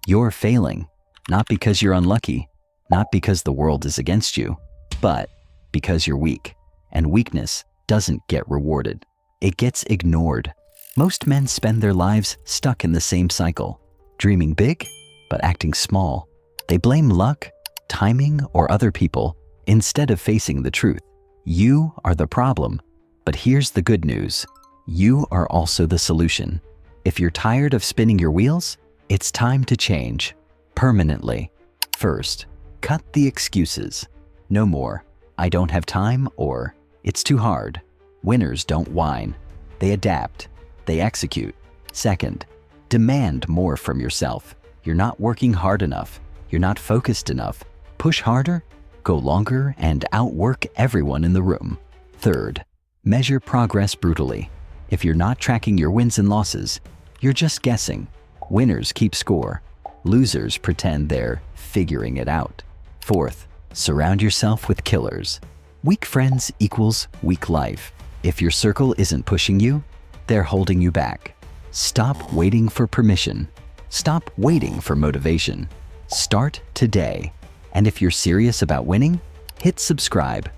You're failing, not because you're unlucky, not because the world is against you, but because you're weak. And weakness doesn't get rewarded. It gets ignored. Most men spend their lives stuck in the same cycle, dreaming big, but acting small. They blame luck, timing, or other people instead of facing the truth. You are the problem, but here's the good news. You are also the solution. If you're tired of spinning your wheels, it's time to change, permanently. First, cut the excuses. No more, "I don't have time," or "It's too hard." Winners don't whine. They adapt. They execute. Second, demand more from yourself. You're not working hard enough. You're not focused enough. Push harder, go longer, and outwork everyone in the room. Third, measure progress brutally. If you're not tracking your wins and losses, you're just guessing. Winners keep score. Losers pretend they're figuring it out. Fourth, surround yourself with killers. Weak friends equals weak life. If your circle isn't pushing you, they're holding you back. Stop waiting for permission. Stop waiting for motivation. Start today. And if you're serious about winning, hit subscribe